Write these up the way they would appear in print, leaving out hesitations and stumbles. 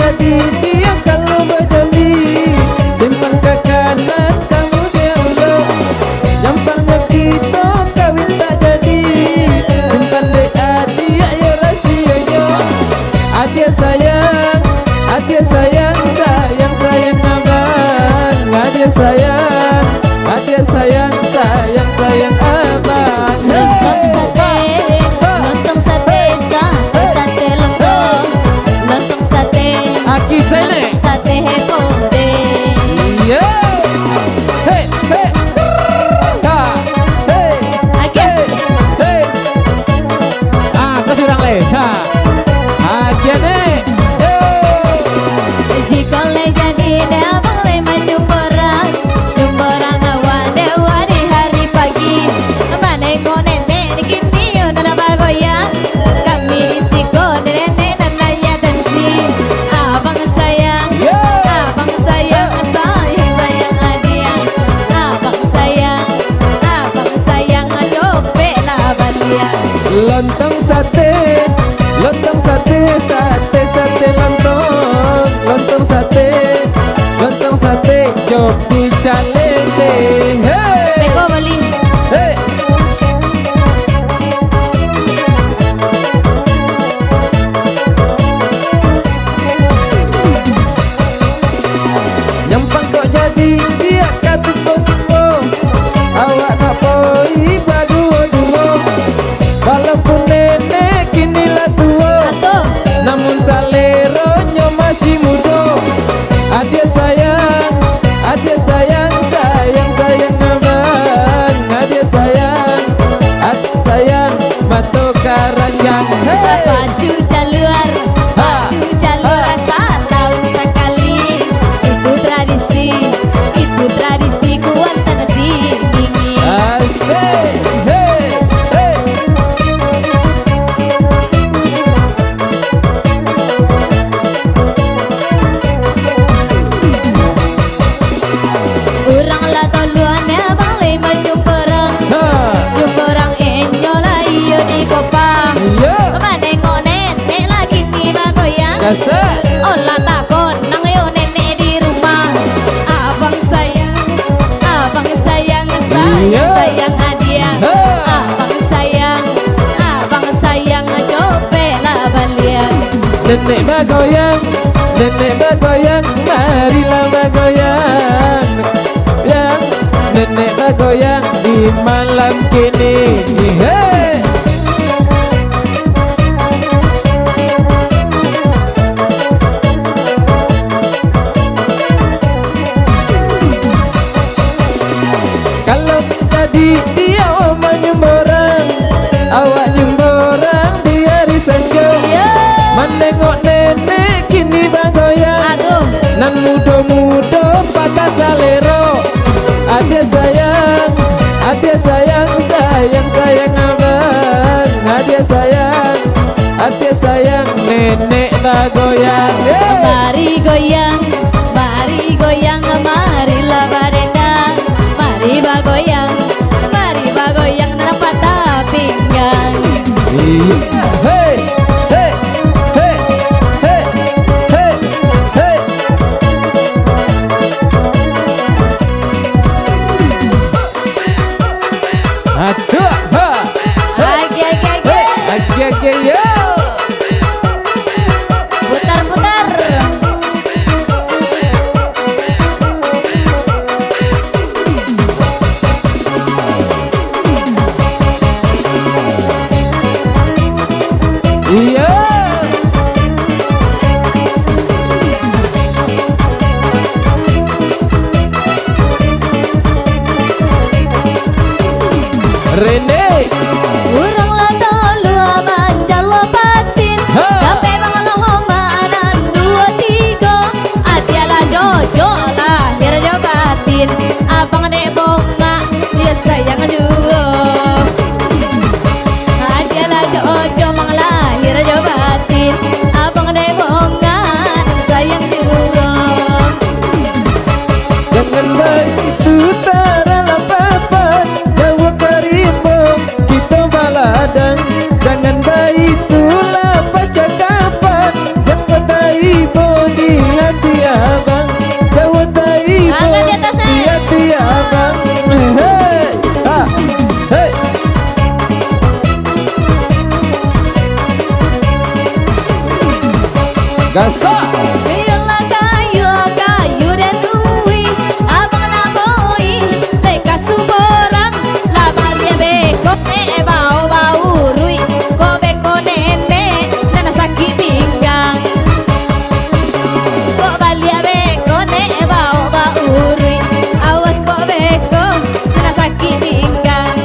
jadi dia kalau berjanji, simpan ke kanan kamu diam. Gampangnya kita kawin tak jadi, simpan dek adik ya rahasianya. Adik sayang, adik sayang, sayang sayang abang. Adik sayang, adik sayang, sayang sayang abang. Lontong sate, lontong sate, sate lontong, lontong sate, Aki sene, sate hebote. yeah, hey hey, ha, hey, Aki, hey, kasih orang le, ha, Aki ne, jika le jadi abang le menyumberang, nyumberang awan dewa di hari pagi. Mana kau nenek kini udah bagoyang, kami di siko nenek dan naya dansi. Abang sayang, abang sayang, sayang sayang adiang. Abang sayang cope lah balian. lontong sate, lontong sate, sate sate lontong, lontong sate, jok di calende, hey, Beko beli. hey. Nyampang kok jadi dia kata tupo, awak nak poi berdua-dua. Walaupun nenek kini lah tua, Atuh, namun saleronya masih muda. Adik sayang, sayang sayang abang. Adik sayang, batu karanjang. Hey! baju jalur, baju jalur rasa tahun sekali. Itu tradisi kuantan nasi dingin. Asik, hey, hey. Urang lah toluannya bang le menyumperang, Ha, nyumperang enyola iyo di kopang. iya, Manengok nenek lagi ni bagoyang. kasih. Olah takon nang yo nenek di rumah. Abang sayang, sayang Iya. sayang adia. Ha. Abang sayang cope lah balian. Nenek bagoyang, marilah bagoyang. Yang nenek bagoyang di malam kini. Hey! Kalau tadi dia menyumberang, awak nyumberang di hari senja. Iya. Menengok nenek kini bagoyang, Aduh, nan muda-muda patah salero. Adik sayang, sayang sayang abang. Adik sayang, nenek bagoyang. mari goyang, marilah barenda. Mari bagoyang dan patah pinggang. Hey, hey, hey, hey, hey, hey. Aduh, ha, Agi, agi, yo. putar-putar. Iya. Rene, Urang lah tolu aman jalo patin. Ha. Gape bang lo homanan dua Gasak. Yola kayu dan duwi abang namoi leka suborang labalnya beko bau rui ko beko nene nana sakit pinggang ko balia beko bau rui awas ko beko nana sakit pinggang.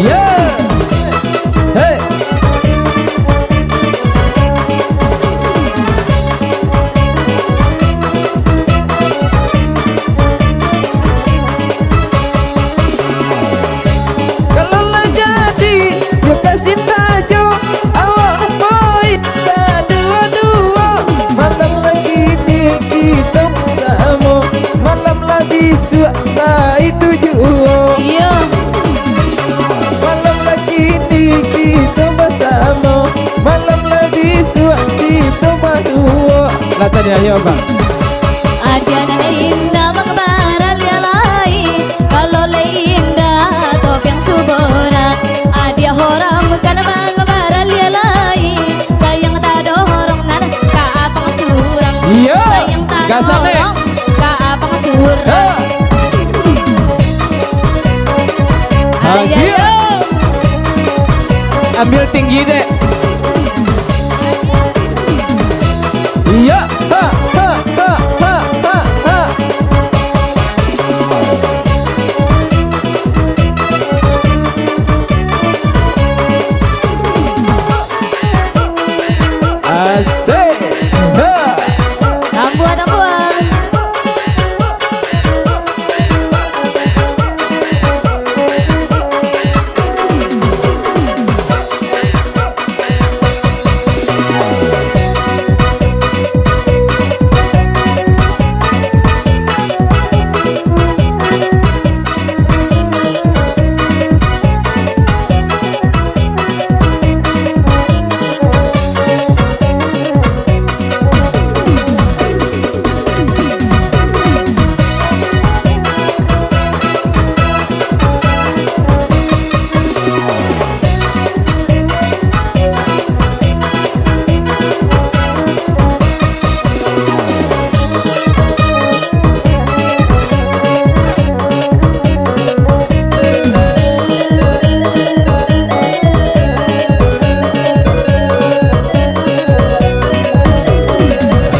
Yeah. Hey. Kalau lah jadi yo kasih tajo awak poin dua-dua malam lagi ni kita bersama malam lagi suara itu juga Iyo malam lagi ni kita bersama malam lagi suara kita berdua lah tadi ayo bang. Adiana indah mengembara lialai kalau indah top yang suboran adia horam karena mengembara lialai sayang tak dorong nan ka apang surang Iya, sayang tak gasane. dorong ka apang surang Ayo. ayo Ambil tinggi dek. Iya, ha ha ha ha ha ha. Asik. Ha. tambuhan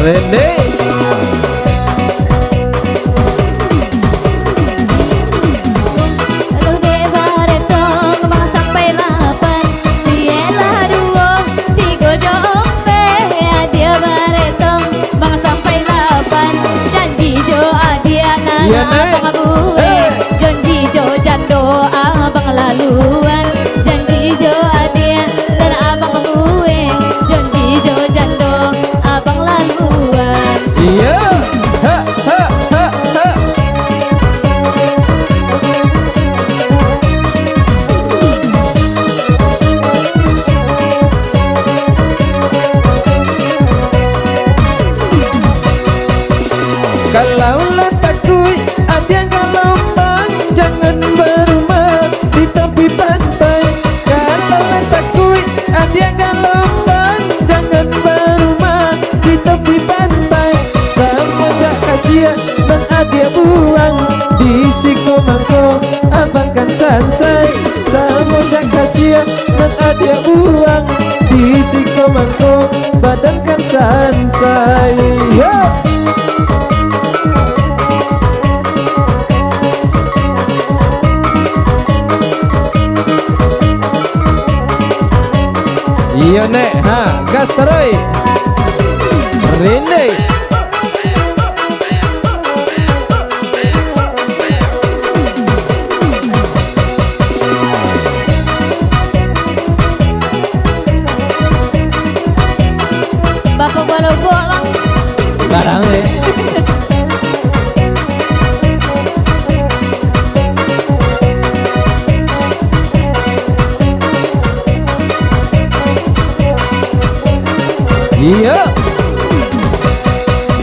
Rene. Lu de baretong bang sampai 8 Cielah 2 3 jombe Adia baretong bang sampai 8 Janji jo adia Iya, nana Nek. abang abue Hey. Janji jo jando abang laluan Janji jo adia dan abang abue Janji jo jando abang laluan Iya. Ha ha ha ha. Kalau letakui ada gelombang jangan berumah di tepi pantai. Kalau letakui ada gelombang jangan berumah di tepi pantai. Semenjak kasihan dan adia buang di siku mangko abang kan sansai. Semenjak kasihan dan adia buang di siku mangko badan kan sansai. Yo. Iya nek, ha, gas terus. Rene. Bapak walau bolang Barang Iya.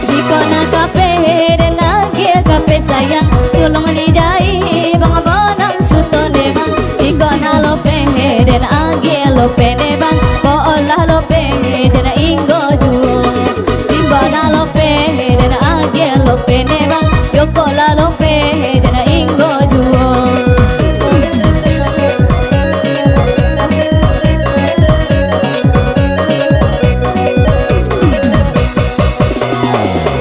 Jika nak kape dan lagi kape sayang tolong dijai bang bonang suto debang. Jika nak lope dan lagi lope debang, bo olah lope jana inggo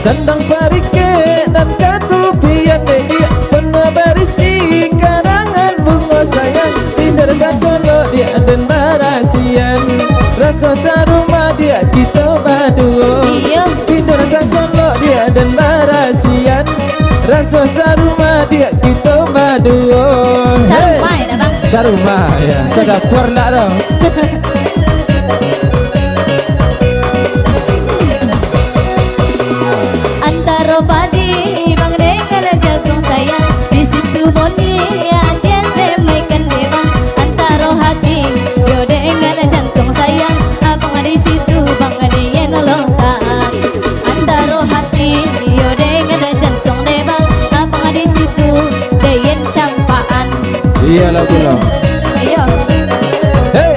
Sandang parike dan katupian dia penuh berisi karangan bunga sayang. Tidak sakolo dia dan marasian rasa saruma dia kita berdua. Tidak sakolo dia dan marasian rasa saruma dia kita berdua. Saruma ya bang. Saruma ya, sedapur nak dong. Antara padi bang dengan jagung sayang, di situ boni dia semaikan hebang. Antara hati yo dengan jantung sayang, abang di situ bang dia nolong taat. Antara hati yo dengan jantung hebang, abang di situ dia campaan. Iya lagu lo. Iya. Hey.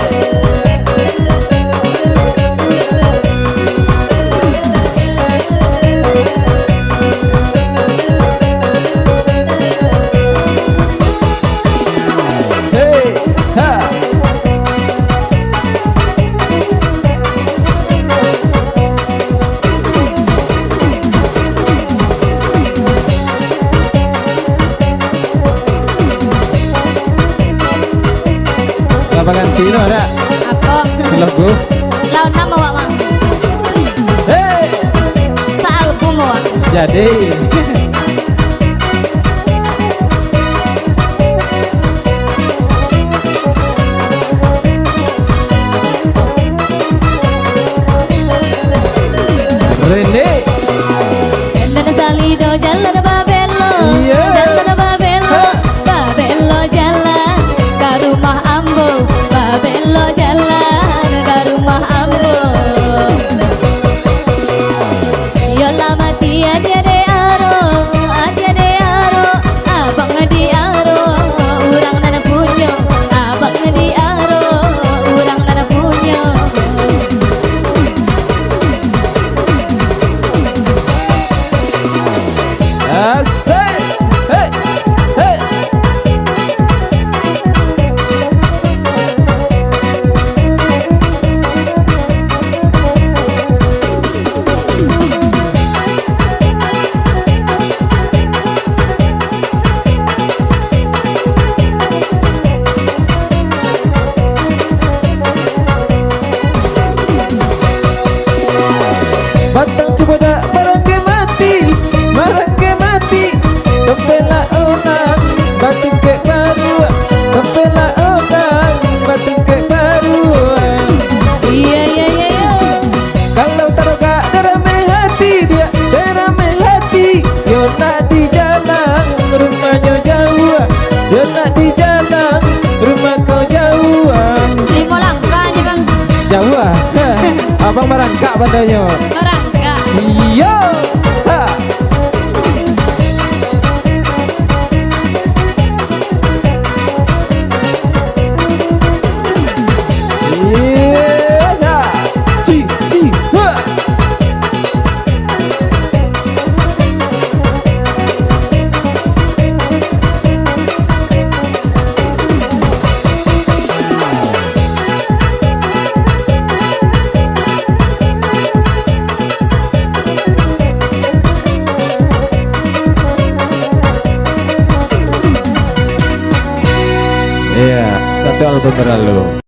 Apa ganti lo ada? Apa? Lagu. Lawan nama wak mang. Hey. Saalbum wak. Jadi. Rene. Dan salido jalan babelo. Iya. Jalan babelo. Babelo jalan ke rumah ambo. Babelo jalan ke rumah ambo. Yo lama dia de aro, dia de aro, abang di aro, urang nana punyo, abang di aro, urang nana punyo. Asik. Hey. Hey. Batang cibada barangke mati, barangke mati. Kepela orang, batu ke baru. Kepela orang, batu ke baru. Iya iya iya iya. Kalau taruh derame hati dia, derame hati. Yo nak di jalan, rumahnya jauh. Yo nak di jalan, rumah kau jauh. 5 langkah aja bang. Jauh ah. Abang merangkak padanya. Merangkak. Iya. Ha. Iya. Ci ci. Ha. Iya, satu album berlalu.